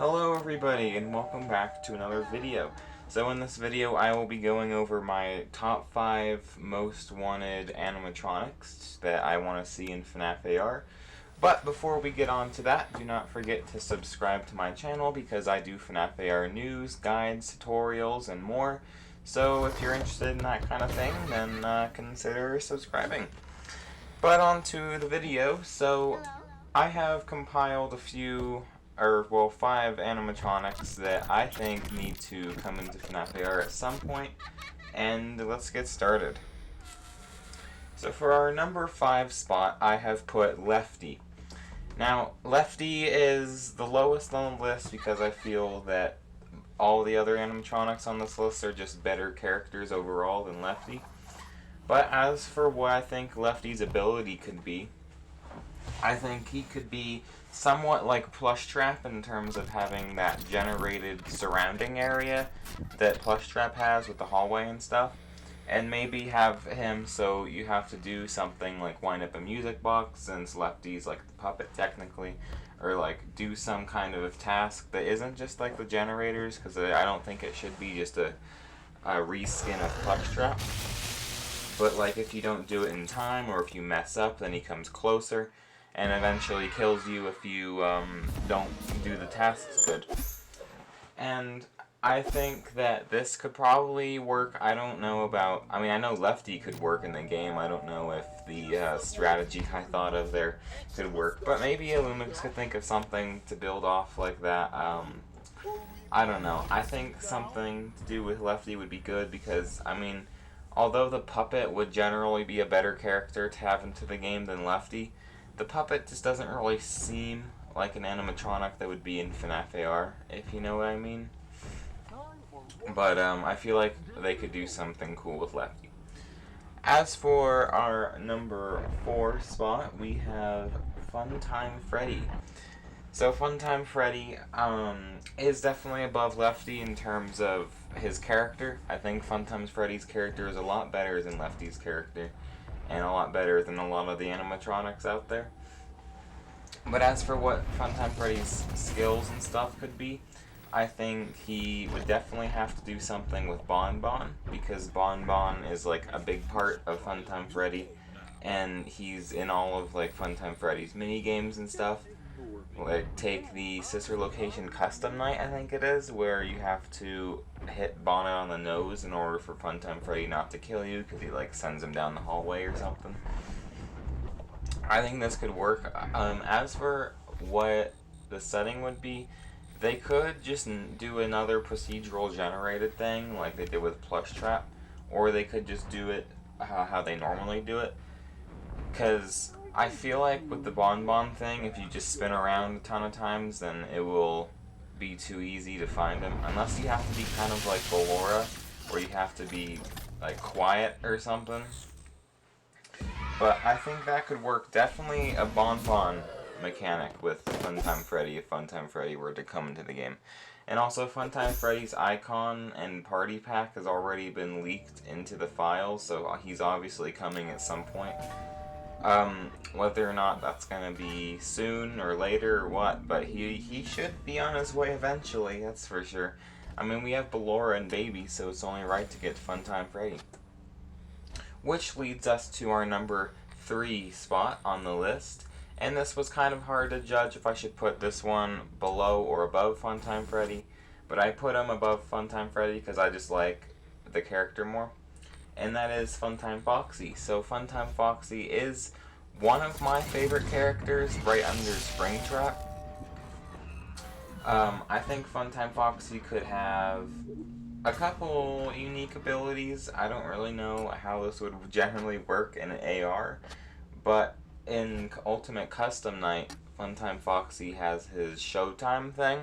Hello everybody and welcome back to another video. So in this video I will be going over my top 5 most wanted animatronics that I want to see in FNAF AR. But before we get on to that, do not forget to subscribe to my channel because I do FNAF AR news, guides, tutorials, and more. So if you're interested in that kind of thing, then consider subscribing. But on to the video. So I have compiled a few, or 5 animatronics that I think need to come into FNAF AR at some point, and let's get started. So for our number 5 spot, I have put Lefty. Now, Lefty is the lowest on the list because I feel that all the other animatronics on this list are just better characters overall than Lefty. But as for what I think Lefty's ability could be, I think he could be somewhat like Plushtrap in terms of having that generated surrounding area that Plushtrap has with the hallway and stuff. And maybe have him so you have to do something like wind up a music box, since Lefty's like the puppet technically, or like do some kind of task that isn't just like the generators, because I don't think it should be just a reskin of Plushtrap. But like if you don't do it in time, or if you mess up, then he comes closer and eventually kills you if you don't do the tasks good. And I think that this could probably work. I don't know about, I mean, I know Lefty could work in the game. I don't know if the strategy I thought of there could work. But maybe Illumix could think of something to build off like that. I don't know. I think something to do with Lefty would be good because, I mean, although the puppet would generally be a better character to have into the game than Lefty, the puppet just doesn't really seem like an animatronic that would be in FNAF AR, if you know what I mean. But I feel like they could do something cool with Lefty. As for our number 4 spot, we have Funtime Freddy. So Funtime Freddy is definitely above Lefty in terms of his character. I think Funtime Freddy's character is a lot better than Lefty's character, and a lot better than a lot of the animatronics out there. But as for what Funtime Freddy's skills and stuff could be, I think he would definitely have to do something with Bon Bon, because Bon Bon is like a big part of Funtime Freddy, and he's in all of like Funtime Freddy's mini games and stuff. Like take the Sister Location Custom Night, I think it is, where you have to hit Bonnet on the nose in order for Funtime Freddy not to kill you, because he like sends him down the hallway or something. I think this could work. As for what the setting would be, they could just do another procedural generated thing like they did with Plushtrap, or they could just do it how they normally do it. Because I feel like with the Bon Bon thing, if you just spin around a ton of times, then it will be too easy to find him. Unless you have to be kind of like Ballora, where you have to be like quiet or something. But I think that could work. Definitely a Bon Bon mechanic with Funtime Freddy if Funtime Freddy were to come into the game. And also Funtime Freddy's icon and party pack has already been leaked into the files, so he's obviously coming at some point. Whether or not that's gonna be soon or later or what, but he should be on his way eventually, that's for sure. I mean, we have Ballora and Baby, so it's only right to get Funtime Freddy. Which leads us to our number 3 spot on the list. And this was kind of hard to judge if I should put this one below or above Funtime Freddy. But I put him above Funtime Freddy because I just like the character more. And that is Funtime Foxy. So Funtime Foxy is one of my favorite characters right under Springtrap. I think Funtime Foxy could have a couple unique abilities. I don't really know how this would generally work in an AR, but in Ultimate Custom Night, Funtime Foxy has his Showtime thing,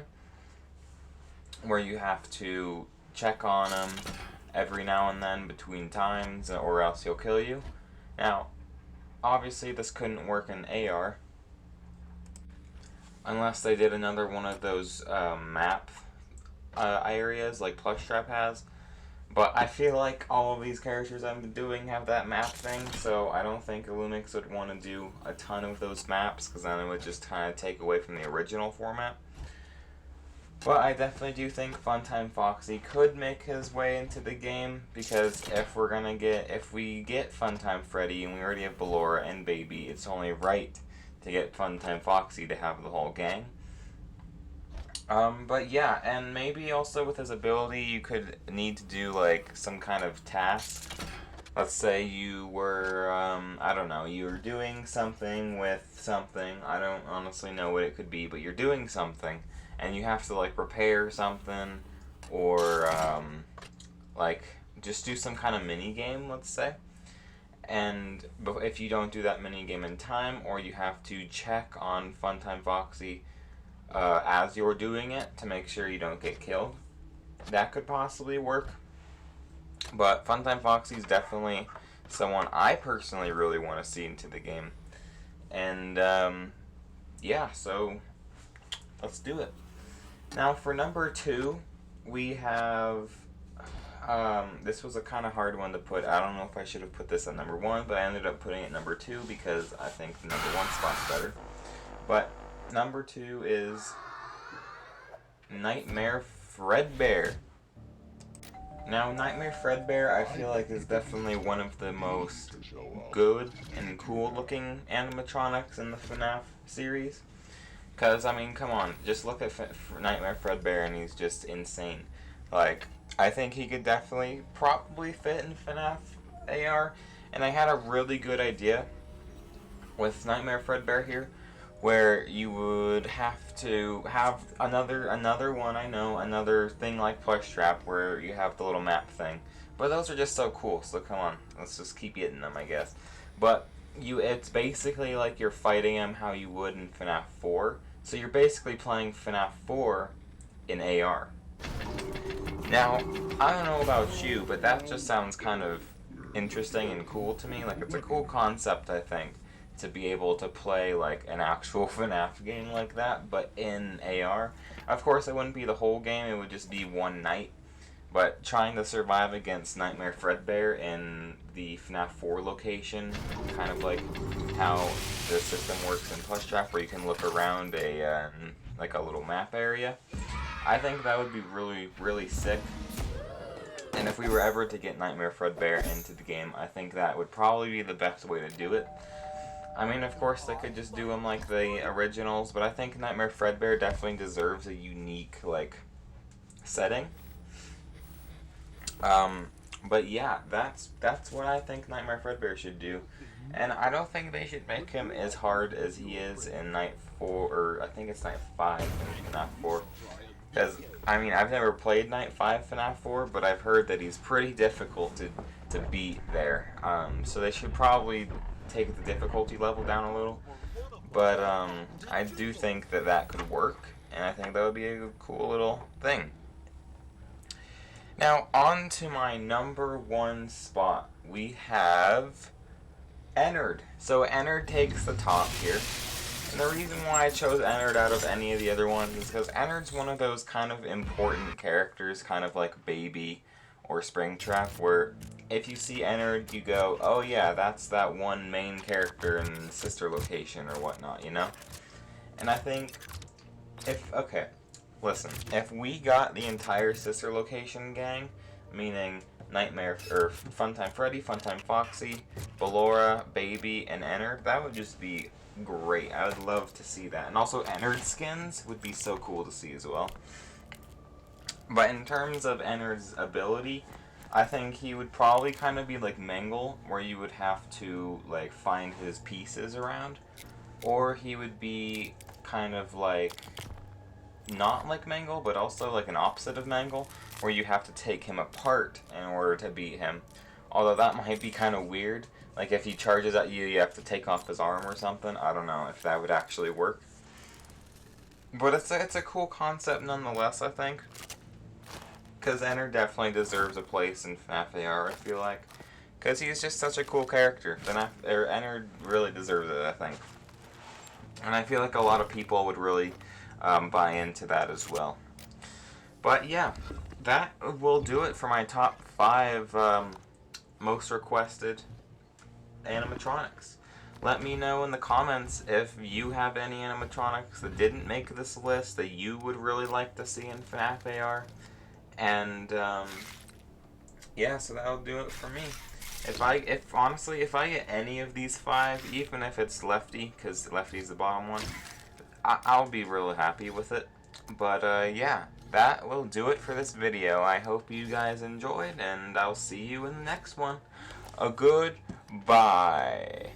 where you have to check on him every now and then between times, or else he'll kill you. Now, obviously this couldn't work in AR, unless they did another one of those map areas like Plushtrap has. But I feel like all of these characters I've been doing have that map thing, so I don't think Illumix would want to do a ton of those maps, because then it would just kind of take away from the original format. But I definitely do think Funtime Foxy could make his way into the game, because if we get Funtime Freddy and we already have Ballora and Baby, it's only right to get Funtime Foxy to have the whole gang. But yeah, and maybe also with his ability, you could need to do like some kind of task. Let's say you were, I don't know, you were doing something with something. I don't honestly know what it could be, but you're doing something, and you have to like repair something, or like just do some kind of mini game, let's say. And if you don't do that mini game in time, or you have to check on Funtime Foxy as you're doing it to make sure you don't get killed, that could possibly work. But Funtime Foxy is definitely someone I personally really want to see into the game. And yeah, so let's do it. Now for number 2, we have this was a kind of hard one to put. I don't know if I should have put this at number 1, but I ended up putting it number 2 because I think the number 1 spot's better. But number 2 is Nightmare Fredbear. Now, Nightmare Fredbear, I feel like, is definitely one of the most good and cool looking animatronics in the FNAF series. Because, I mean, come on, just look at Nightmare Fredbear and he's just insane. Like, I think he could definitely probably fit in FNAF AR. And I had a really good idea with Nightmare Fredbear here, where you would have to have another one, I know, another thing like Plush Trap, where you have the little map thing. But those are just so cool, so come on, let's just keep getting them, I guess. But it's basically like you're fighting him how you would in FNAF 4. So you're basically playing FNAF 4 in AR. Now, I don't know about you, but that just sounds kind of interesting and cool to me. Like, it's a cool concept, I think, to be able to play like an actual FNAF game like that, but in AR. Of course, it wouldn't be the whole game, it would just be one night. But trying to survive against Nightmare Fredbear in the FNAF 4 location, kind of like how the system works in Plush Trap, where you can look around like a little map area, I think that would be really, really sick. And if we were ever to get Nightmare Fredbear into the game, I think that would probably be the best way to do it. I mean, of course, they could just do them like the originals, but I think Nightmare Fredbear definitely deserves a unique, like, setting. But yeah, that's what I think Nightmare Fredbear should do. And I don't think they should make him as hard as he is in Night 4, or I think it's Night 5 in FNAF 4. Because, I mean, I've never played Night 5 FNAF 4, but I've heard that he's pretty difficult to beat there. So they should probably take the difficulty level down a little, but I do think that could work, and I think that would be a cool little thing. Now, on to my number 1 spot, we have Ennard. So Ennard takes the top here, and the reason why I chose Ennard out of any of the other ones is because Ennard's one of those kind of important characters, kind of like Baby or Springtrap, where if you see Ennard, you go, oh yeah, that's that one main character in Sister Location or whatnot, you know? And I think, listen, if we got the entire Sister Location gang, meaning Nightmare, or Funtime Freddy, Funtime Foxy, Ballora, Baby, and Ennard, that would just be great. I would love to see that. And also Ennard skins would be so cool to see as well. But in terms of Ennard's ability, I think he would probably kind of be like Mangle, where you would have to like find his pieces around. Or he would be kind of like, not like Mangle, but also like an opposite of Mangle, where you have to take him apart in order to beat him. Although that might be kind of weird. Like if he charges at you, you have to take off his arm or something. I don't know if that would actually work. But it's a cool concept nonetheless, I think. Because Ennard definitely deserves a place in FNAF AR, I feel like. Because he's just such a cool character. Ennard really deserves it, I think. And I feel like a lot of people would really buy into that as well. But yeah, that will do it for my top 5 most requested animatronics. let me know in the comments if you have any animatronics that didn't make this list that you would really like to see in FNAF AR. And yeah, so that'll do it for me. Honestly, if I get any of these 5, even if it's Lefty, because Lefty's the bottom one, I'll be really happy with it. But yeah, that will do it for this video. I hope you guys enjoyed, and I'll see you in the next one. A good bye.